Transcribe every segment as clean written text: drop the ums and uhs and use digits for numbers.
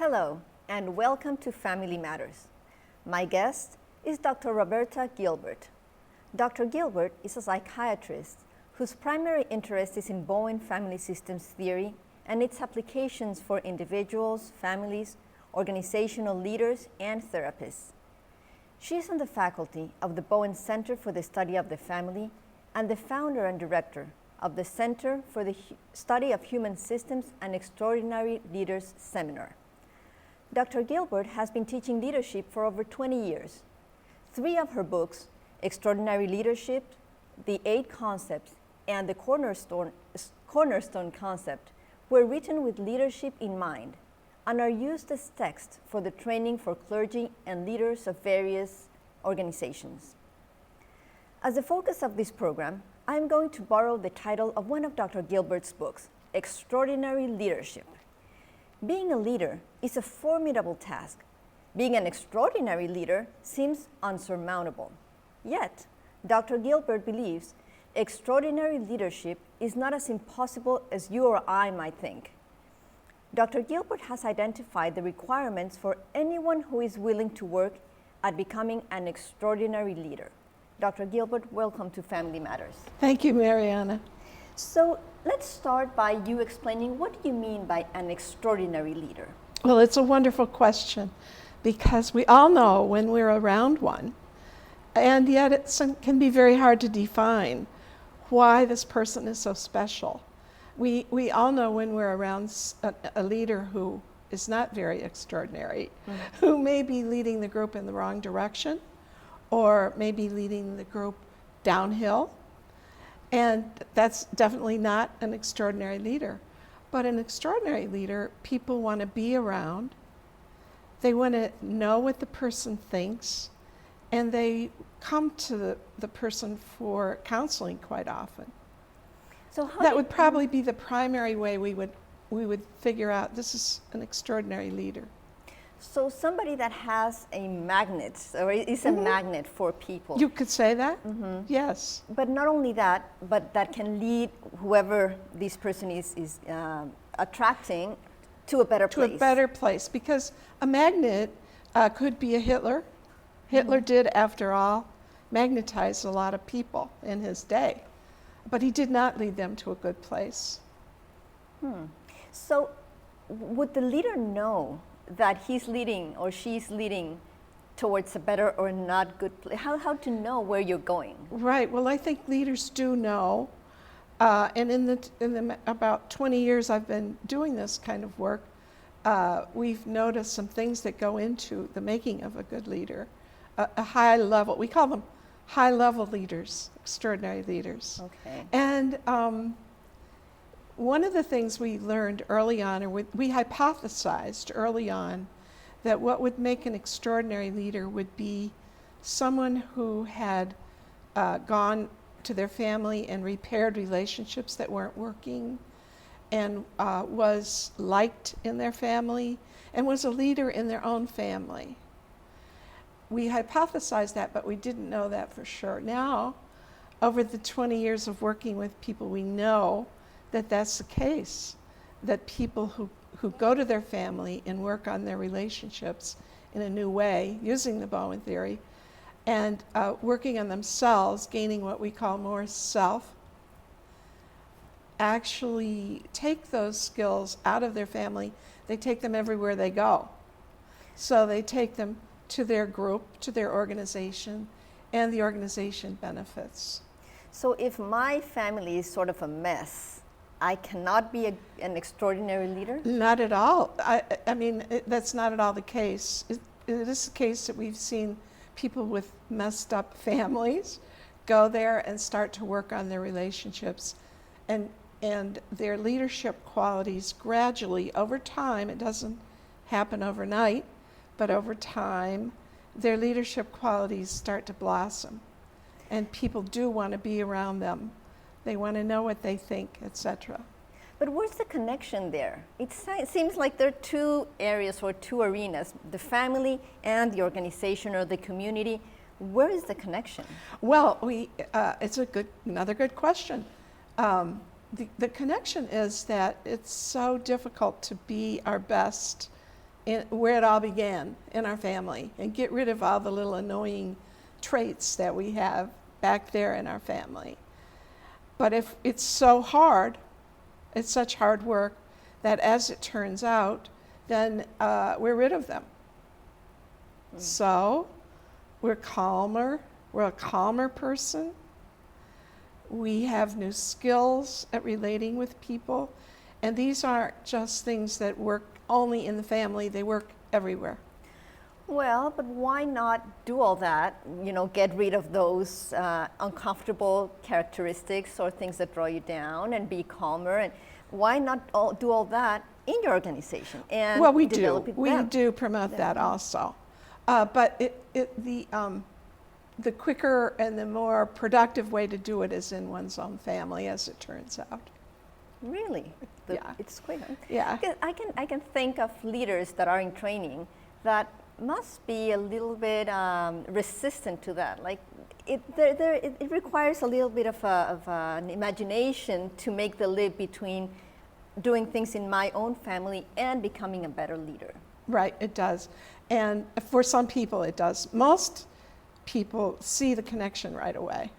Hello, and welcome to Family Matters. My guest is Dr. Roberta Gilbert. Dr. Gilbert is a psychiatrist whose primary interest is in Bowen family systems theory and its applications for individuals, families, organizational leaders, and therapists. She is on the faculty of the Bowen Center for the Study of the Family and the founder and director of the Center for the Study of Human Systems and Extraordinary Leaders Seminar. Dr. Gilbert has been teaching leadership for over 20 years. 3 of her books, Extraordinary Leadership, The 8 Concepts, and the Cornerstone Concept, were written with leadership in mind and are used as text for the training for clergy and leaders of various organizations. As the focus of this program, I am going to borrow the title of one of Dr. Gilbert's books, Extraordinary Leadership. Being a leader is a formidable task. Being an extraordinary leader seems unsurmountable. Yet, Dr. Gilbert believes extraordinary leadership is not as impossible as you or I might think. Dr. Gilbert has identified the requirements for anyone who is willing to work at becoming an extraordinary leader. Dr. Gilbert, welcome to Family Matters. Thank you, Mariana. So let's start by you explaining what do you mean by an extraordinary leader? Well, it's a wonderful question because we all know when we're around one, and yet it can be very hard to define why this person is so special. We all know when we're around a leader who is not very extraordinary, who may be leading the group in the wrong direction, or maybe leading the group downhill. And that's definitely not an extraordinary leader. But an extraordinary leader, people want to be around. They want to know what the person thinks, and they come to the person for counseling quite often. So that would probably be the primary way we would figure out this is an extraordinary leader. So somebody that has a magnet, or is a magnet for people. You could say that? Yes. But not only that, but that can lead whoever this person is attracting to a better place. To a better place, because a magnet could be a Hitler. Hitler did, after all, magnetize a lot of people in his day, but he did not lead them to a good place. So would the leader know that he's leading or she's leading towards a better or not good place? How to know where you're going? Right. Well, I think leaders do know, and in the about 20 years I've been doing this kind of work, we've noticed some things that go into the making of a good leader. A high level, we call them high level leaders, extraordinary leaders. Okay. And one of the things we learned early on, or we hypothesized early on, that what would make an extraordinary leader would be someone who had gone to their family and repaired relationships that weren't working, and was liked in their family, and was a leader in their own family. We hypothesized that, but we didn't know that for sure. Now, over the 20 years of working with people, we know that that's the case, that people who go to their family and work on their relationships in a new way, using the Bowen Theory, and working on themselves, gaining what we call more self, actually take those skills out of their family. They take them everywhere they go. So they take them to their group, to their organization, and the organization benefits. So if my family is sort of a mess, I cannot be an extraordinary leader? Not at all. I mean, that's not at all the case. It is the case that we've seen people with messed up families go there and start to work on their relationships and their leadership qualities gradually, over time, it doesn't happen overnight, but over time, their leadership qualities start to blossom, and people do want to be around them. They want to know what they think, etc. But where's the connection there? It seems like there are 2 areas or 2 arenas, the family and the organization or the community. Where is the connection? Well, it's another good question. The connection is that it's so difficult to be our best where it all began in our family, and get rid of all the little annoying traits that we have back there in our family. But if it's so hard, it's such hard work, that as it turns out, then we're rid of them. So we're calmer, we're a calmer person. We have new skills at relating with people. And these aren't just things that work only in the family, they work everywhere. Well, but why not do all that, get rid of those uncomfortable characteristics or things that draw you down and be calmer? And why not do all that in your organization? And well, we do promote that also. But the quicker and the more productive way to do it is in one's own family, as it turns out. Really? Yeah. It's quicker. Yeah. I can think of leaders that are in training that must be a little bit resistant to that. Like it requires a little bit of an imagination to make the leap between doing things in my own family and becoming a better leader. Right, it does. And for some people it does. Most people see the connection right away.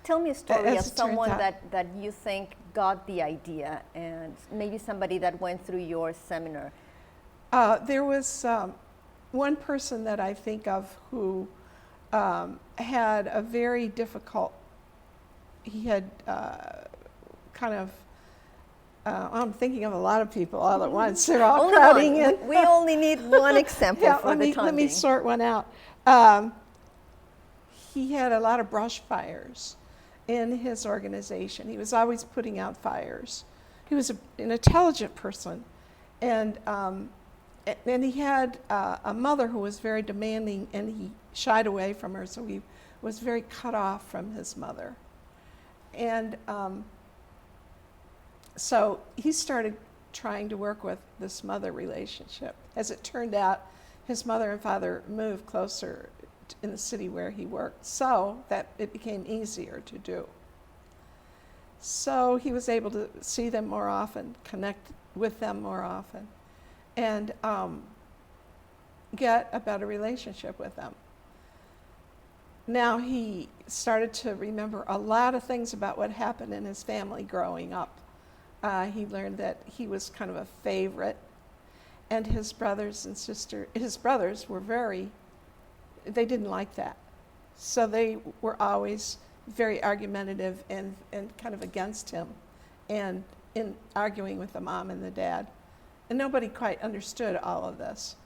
Tell me a story of someone that you think got the idea, and maybe somebody that went through your seminar. There was one person that I think of who had a very difficult, he had I'm thinking of a lot of people all at once. They're all crowding in. We only need one example for the time Let me being. sort one out. He had a lot of brush fires in his organization. He was always putting out fires. He was an intelligent person, and he had a mother who was very demanding, and he shied away from her, so he was very cut off from his mother. And so he started trying to work with this mother relationship. As it turned out, his mother and father moved closer in the city where he worked, so that it became easier to do. So he was able to see them more often, connect with them more often, and get a better relationship with them. Now he started to remember a lot of things about what happened in his family growing up. He learned that he was kind of a favorite, and his brothers were they didn't like that. So they were always very argumentative and kind of against him, and in arguing with the mom and the dad. And nobody quite understood all of this.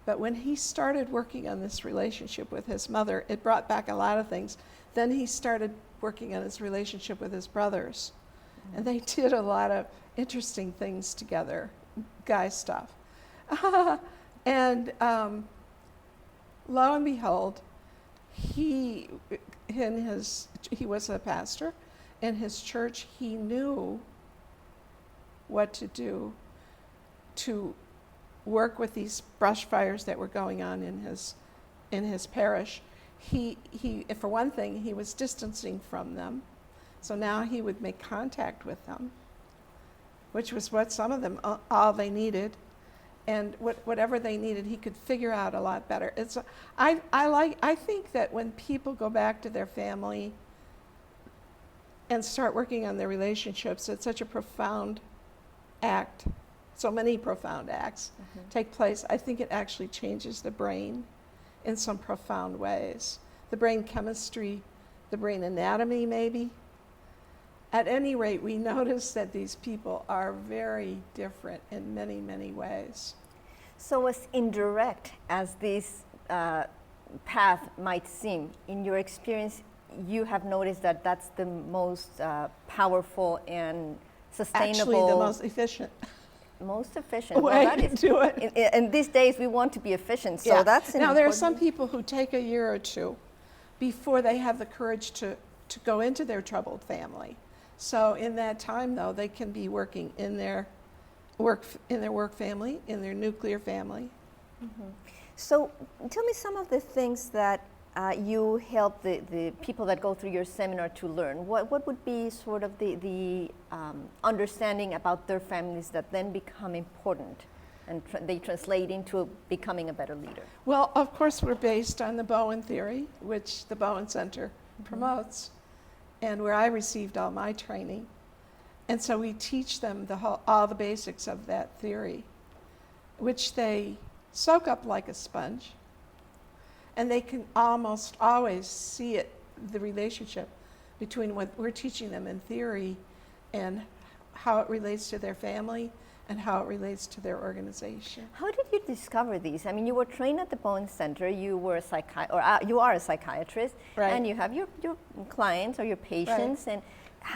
But when he started working on this relationship with his mother, it brought back a lot of things. Then he started working on his relationship with his brothers. And they did a lot of interesting things together, guy stuff. And lo and behold, he was a pastor. In his church, he knew what to do to work with these brush fires that were going on in his parish. He for one thing, he was distancing from them. So now he would make contact with them, which was what some of them, all they needed. And whatever they needed, he could figure out a lot better. I think that when people go back to their family and start working on their relationships, it's such a profound act. So many profound acts take place. I think it actually changes the brain in some profound ways. The brain chemistry, the brain anatomy maybe. At any rate, we notice that these people are very different in many, many ways. So as indirect as this path might seem, in your experience, you have noticed that that's the most powerful and sustainable. Actually, the most efficient. Most efficient way to do it. In these days, we want to be efficient, so that's now there are some people who take a year or two before they have the courage to go into their troubled family. So in that time, though, they can be working in their work family, in their nuclear family. Mm-hmm. So tell me some of the things that you help the people that go through your seminar to learn. What would be sort of the understanding about their families that then become important? and they translate into becoming a better leader? Well, of course, we're based on the Bowen Theory, which the Bowen Center promotes, and where I received all my training. And so we teach them all the basics of that theory, which they soak up like a sponge, and they can almost always see it, the relationship between what we're teaching them in theory and how it relates to their family and how it relates to their organization. How did you discover these? I mean, you were trained at the Bowen Center. You were you are a psychiatrist, Right. and you have your clients or your patients. Right.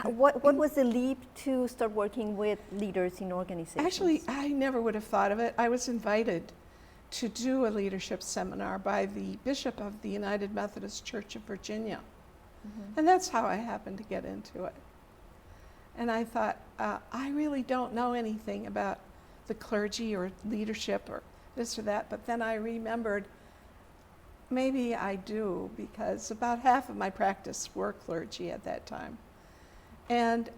And what was the leap to start working with leaders in organizations? Actually, I never would have thought of it. I was invited to do a leadership seminar by the Bishop of the United Methodist Church of Virginia. And that's how I happened to get into it. And I thought, I really don't know anything about the clergy or leadership or this or that, but then I remembered maybe I do, because about half of my practice were clergy at that time. And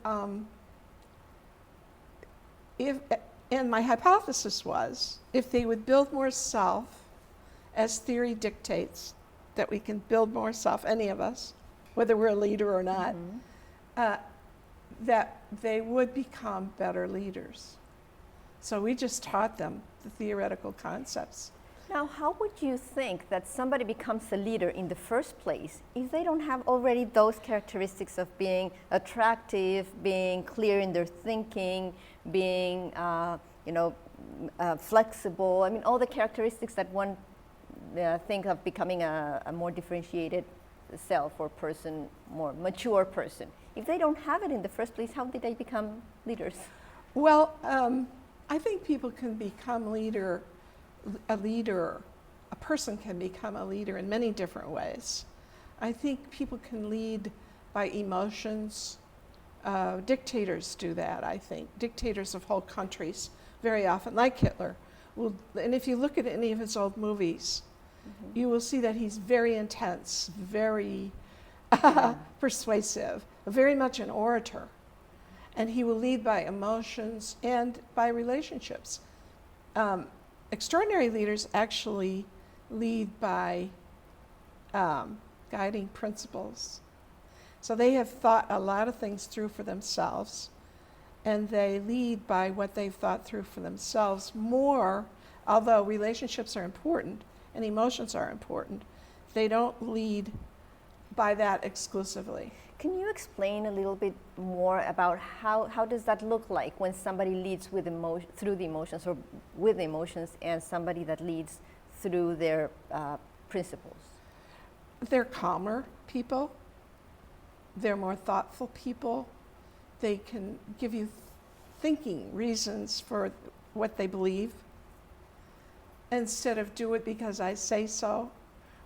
my hypothesis was, if they would build more self, as theory dictates, that we can build more self, any of us, whether we're a leader or not, that they would become better leaders. So we just taught them the theoretical concepts. Now, how would you think that somebody becomes a leader in the first place if they don't have already those characteristics of being attractive, being clear in their thinking, being flexible? I mean, all the characteristics that one think of becoming a more differentiated self or person, more mature person. If they don't have it in the first place, how did they become leaders? Well, I think people can become a person can become a leader in many different ways. I think people can lead by emotions. Dictators do that, I think. Dictators of whole countries very often, like Hitler. And if you look at any of his old movies, you will see that he's very intense, very persuasive, very much an orator. And he will lead by emotions and by relationships. Extraordinary leaders actually lead by guiding principles. So they have thought a lot of things through for themselves, and they lead by what they've thought through for themselves more, although relationships are important and emotions are important. They don't lead by that exclusively. Can you explain a little bit more about how does that look like when somebody leads with through the emotions or with the emotions, and somebody that leads through their principles? They're calmer people. They're more thoughtful people. They can give you thinking reasons for what they believe, instead of do it because I say so,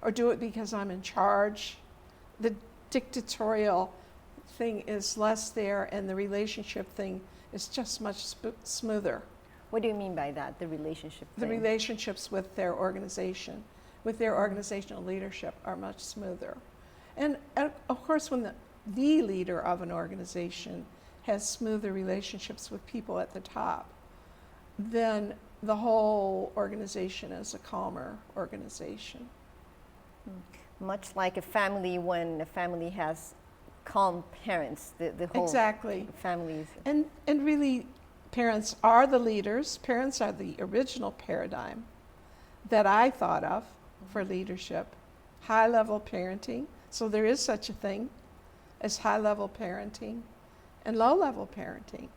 or do it because I'm in charge. The dictatorial thing is less there, and the relationship thing is just much smoother. What do you mean by that, the relationship The thing? relationships with their organization, with their organizational leadership, are much smoother. And of course, when the leader of an organization has smoother relationships with people at the top, then the whole organization is a calmer organization. Much like a family, when a family has calm parents, the whole Exactly. family is... And really, parents are the leaders. Parents are the original paradigm that I thought of for leadership. High-level parenting. So there is such a thing as high-level parenting and low-level parenting.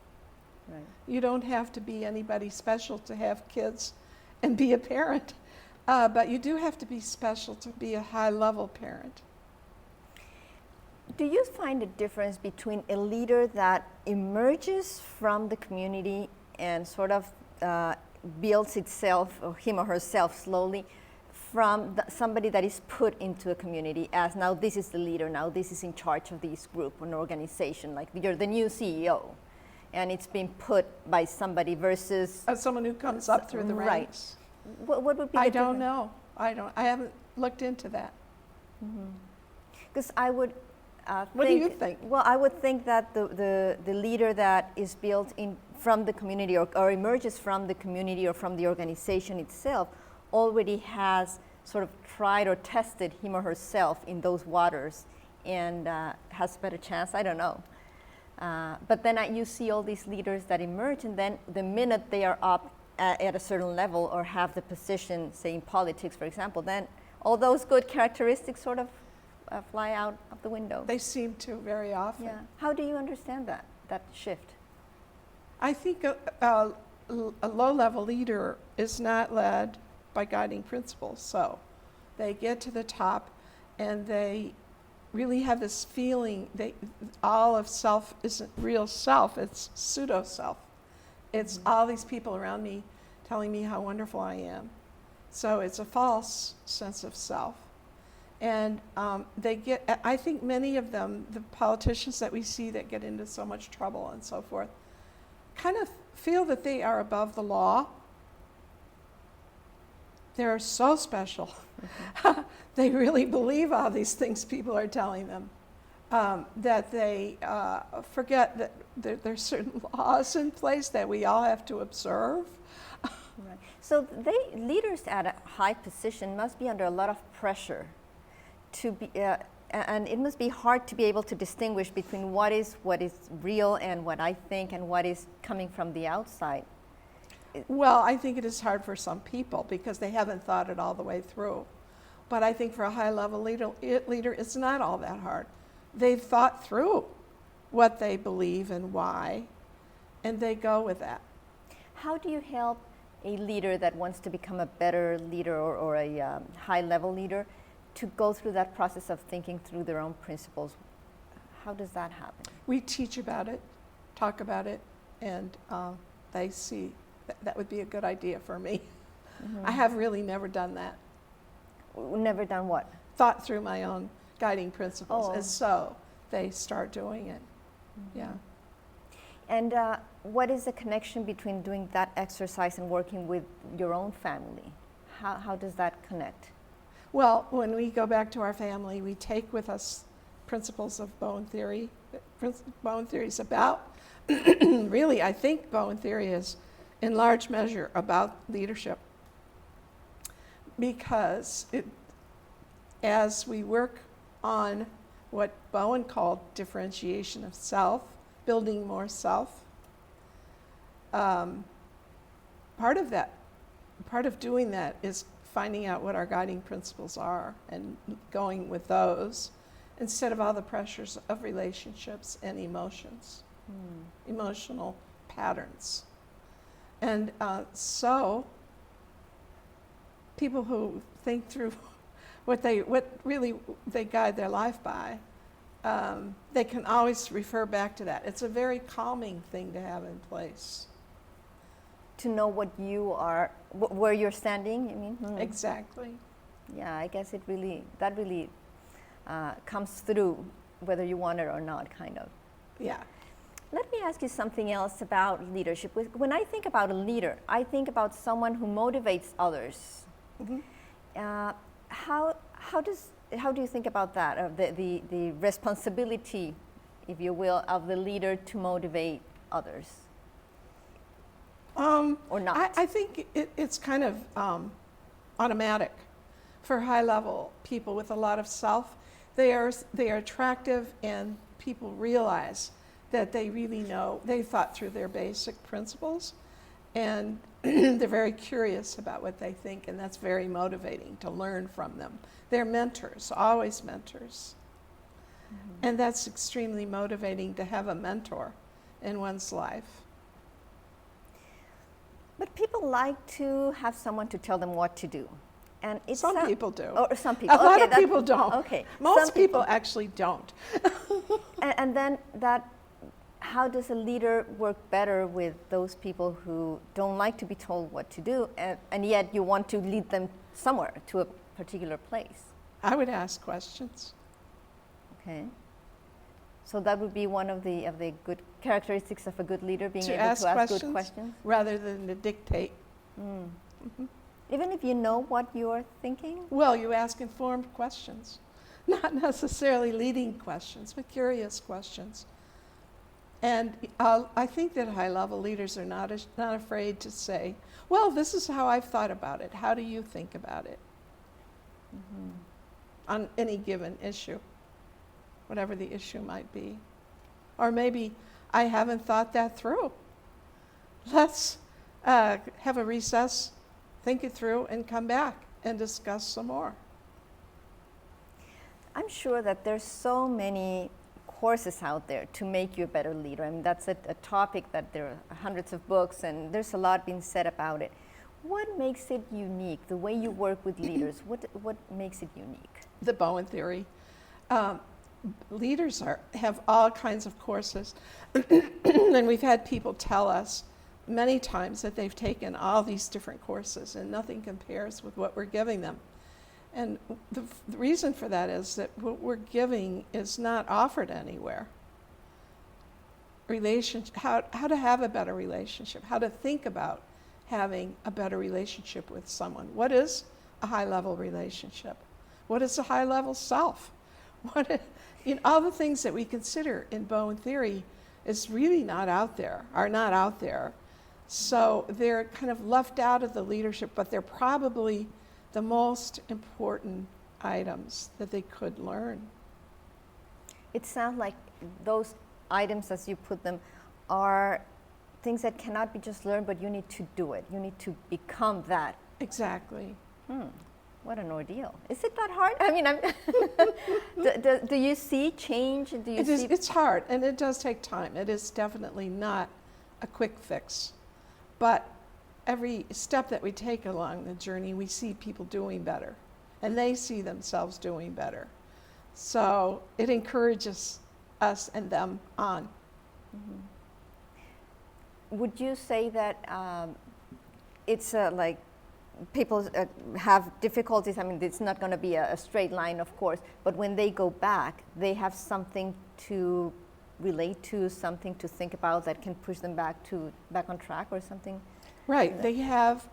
Right. You don't have to be anybody special to have kids and be a parent, but you do have to be special to be a high-level parent. Do you find a difference between a leader that emerges from the community and sort of builds itself, or him or herself, slowly, from somebody that is put into a community as, now this is the leader, now this is in charge of this group, an organization, like you're the new CEO, and it's been put by somebody versus... As someone who comes up through the ranks. What would be the I don't difference? know. I haven't looked into that. Because I would What do you think? Well, I would think that the leader that is built in from the community or emerges from the community or from the organization itself already has sort of tried or tested him or herself in those waters and has a better chance, I don't know. But then you see all these leaders that emerge, and then the minute they are up at a certain level or have the position, say in politics, for example, then all those good characteristics sort of fly out of the window. They seem to very often. Yeah. How do you understand that shift? I think a low-level leader is not led by guiding principles. So they get to the top and they really have this feeling that all of self isn't real self, it's pseudo-self. It's all these people around me telling me how wonderful I am. So it's a false sense of self. And I think many of them, the politicians that we see that get into so much trouble and so forth, kind of feel that they are above the law. They're so special. They really believe all these things people are telling them, that they forget that there's certain laws in place that we all have to observe. Right. So leaders at a high position must be under a lot of pressure to be, and it must be hard to be able to distinguish between what is real and what I think and what is coming from the outside. Well, I think it is hard for some people because they haven't thought it all the way through. But I think for a high-level leader, it's not all that hard. They've thought through what they believe and why, and they go with that. How do you help a leader that wants to become a better leader or a high-level leader to go through that process of thinking through their own principles? How does that happen? We teach about it, talk about it, and they see that would be a good idea for me. Mm-hmm. I have really never done that. Never done what? Thought through my own guiding principles, Oh. and so they start doing it. Mm-hmm. Yeah. And what is the connection between doing that exercise and working with your own family? How does that connect? Well, when we go back to our family, we take with us principles of Bowen Theory. Bowen Theory is about, really, I think Bowen Theory is in large measure about leadership, because as we work on what Bowen called differentiation of self, building more self, part of doing that is finding out what our guiding principles are and going with those instead of all the pressures of relationships and emotions, emotional patterns. And so people who think through what really they guide their life by, they can always refer back to that. It's a very calming thing to have in place. To know what you are, where you're standing, you mean? Exactly. Yeah, I guess that really comes through whether you want it or not, kind of. Yeah. Let me ask you something else about leadership. When I think about a leader, I think about someone who motivates others. Mm-hmm. How do you think about that? The responsibility, if you will, of the leader to motivate others, or not? I think it's kind of automatic for high-level people with a lot of self. They are attractive, and people realize that they really know, they thought through their basic principles, and they're very curious about what they think, and that's very motivating to learn from them. They're mentors, always mentors. Mm-hmm. And that's extremely motivating to have a mentor in one's life. But people like to have someone to tell them what to do. And it's some people do. Or some people. A lot of people don't. Okay. Most people actually don't. And then how does a leader work better with those people who don't like to be told what to do, and yet you want to lead them somewhere, to a particular place? I would ask questions. Okay. So that would be one of the good characteristics of a good leader, being able to ask good questions? Rather than to dictate. Mm. Mm-hmm. Even if you know what you're thinking? Well, you ask informed questions. Not necessarily leading questions, but curious questions. And I think that high-level leaders are not afraid to say, well, this is how I've thought about it. How do you think about it? Mm-hmm. On any given issue, whatever the issue might be. Or maybe I haven't thought that through. Let's have a recess, think it through, and come back and discuss some more. I'm sure that there's so many courses out there to make you a better leader. I mean, that's a topic that there are hundreds of books and there's a lot being said about it. What makes it unique, the way you work with leaders? What makes it unique? The Bowen Theory. Leaders have all kinds of courses. And we've had people tell us many times that they've taken all these different courses and nothing compares with what we're giving them. And the reason for that is that what we're giving is not offered anywhere. How to have a better relationship, how to think about having a better relationship with someone. What is a high-level relationship? What is a high-level self? All the things that we consider in Bowen Theory is really are not out there. So they're kind of left out of the leadership, but they're probably the most important items that they could learn. It sounds like those items, as you put them, are things that cannot be just learned, but you need to do it. You need to become that. Exactly. What an ordeal. Is it that hard? I mean, do you see change? It's hard, and it does take time. It is definitely not a quick fix. But every step that we take along the journey, we see people doing better, and they see themselves doing better. So it encourages us and them on. Mm-hmm. Would you say that it's like people have difficulties? I mean, it's not going to be a straight line, of course, but when they go back, they have something to relate to, something to think about that can push them back on track or something? Right. They have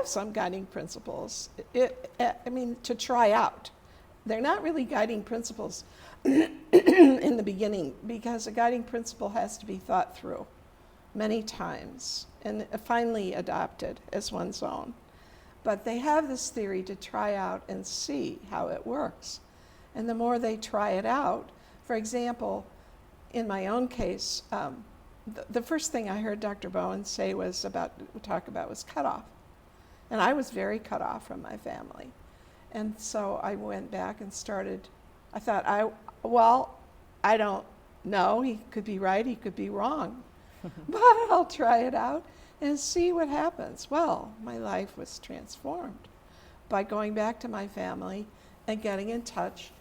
some guiding principles. To try out. They're not really guiding principles in the beginning, because a guiding principle has to be thought through many times and finally adopted as one's own. But they have this theory to try out and see how it works. And the more they try it out, for example, in my own case, the first thing I heard Dr. Bowen say was cutoff. And I was very cut off from my family. And so I went back and I thought, I don't know. He could be right, he could be wrong. But I'll try it out and see what happens. Well, my life was transformed by going back to my family and getting in touch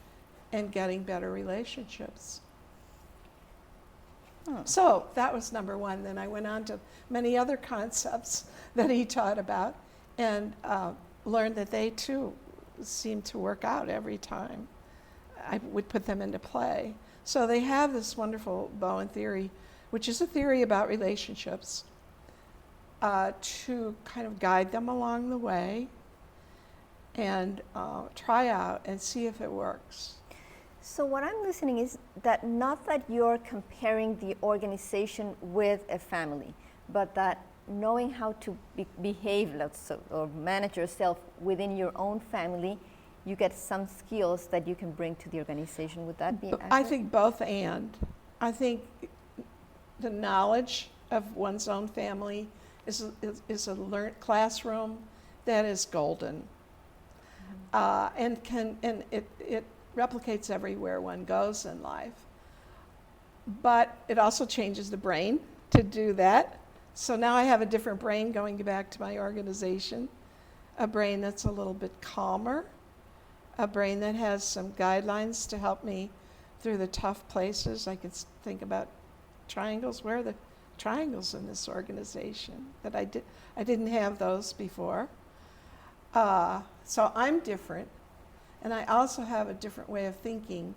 and getting better relationships. So that was number one. Then I went on to many other concepts that he taught about and learned that they too seemed to work out every time I would put them into play. So they have this wonderful Bowen theory, which is a theory about relationships, to kind of guide them along the way and try out and see if it works. So what I'm listening is that not that you're comparing the organization with a family, but that knowing how to behave, or manage yourself within your own family, you get some skills that you can bring to the organization. Would that be accurate? I think both and. I think the knowledge of one's own family is a learned classroom that is golden, and it replicates everywhere one goes in life. But it also changes the brain to do that. So now I have a different brain going back to my organization, a brain that's a little bit calmer, a brain that has some guidelines to help me through the tough places. I can think about triangles. Where are the triangles in this organization? That I didn't have those before. So I'm different. And I also have a different way of thinking,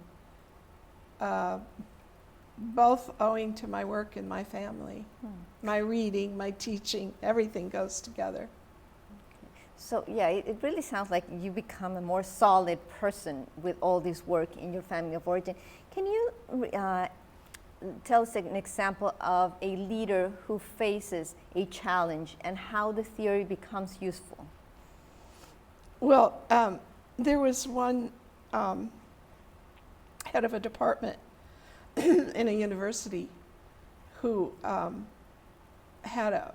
both owing to my work in my family. My reading, my teaching, everything goes together. So yeah, it really sounds like you become a more solid person with all this work in your family of origin. Can you tell us an example of a leader who faces a challenge and how the theory becomes useful? Well, there was one head of a department in a university who had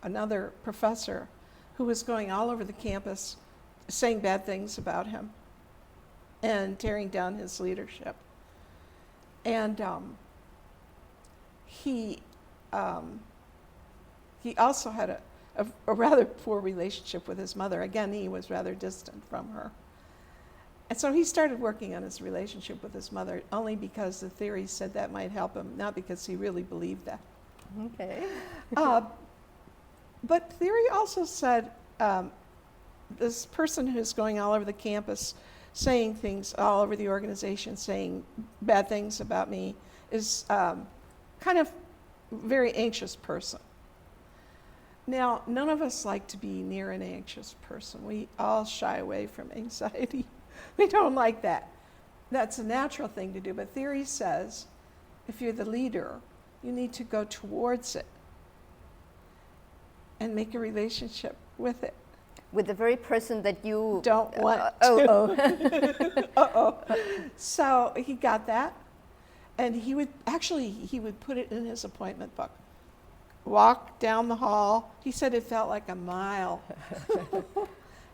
another professor who was going all over the campus saying bad things about him and tearing down his leadership. And he also had a rather poor relationship with his mother. Again, he was rather distant from her. And so he started working on his relationship with his mother only because the theory said that might help him, not because he really believed that. Okay. But theory also said this person who's going all over the campus saying things all over the organization, saying bad things about me, is kind of a very anxious person. Now, none of us like to be near an anxious person. We all shy away from anxiety. We don't like that. That's a natural thing to do, but theory says if you're the leader, you need to go towards it and make a relationship with it. With the very person that you don't want to. Uh-oh. So he got that, and he would put it in his appointment book. Walk down the hall. He said it felt like a mile. It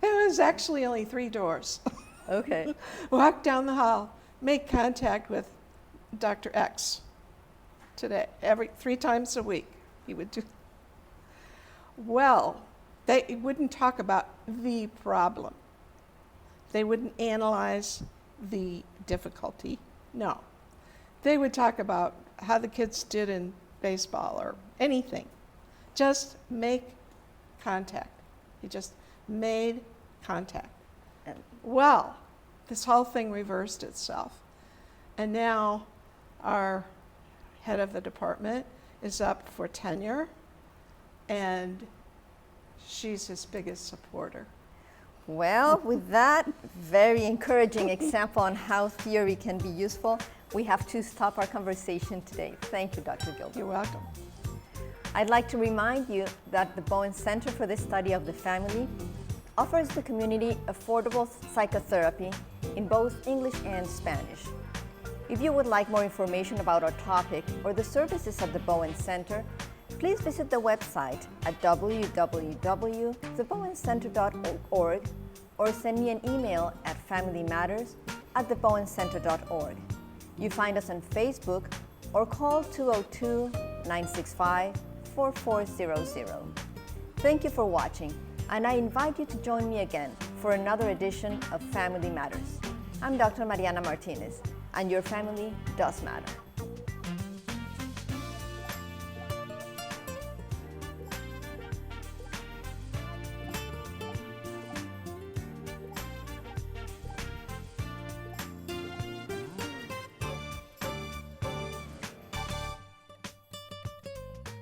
was actually only 3 doors. Okay. Walk down the hall, make contact with Dr. X today, 3 times a week. He would do. Well, they wouldn't talk about the problem. They wouldn't analyze the difficulty. No. They would talk about how the kids did in baseball or anything. Just make contact. He just made contact. Well, this whole thing reversed itself. And now our head of the department is up for tenure, and she's his biggest supporter. Well, with that very encouraging example on how theory can be useful, we have to stop our conversation today. Thank you, Dr. Gilbert. You're welcome. I'd like to remind you that the Bowen Center for the Study of the Family offers the community affordable psychotherapy in both English and Spanish. If you would like more information about our topic or the services of the Bowen Center, please visit the website at www.thebowencenter.org or send me an email at familymatters@thebowencenter.org. You find us on Facebook or call 202-965-4400. Thank you for watching, and I invite you to join me again for another edition of Family Matters. I'm Dr. Mariana Martinez, and your family does matter.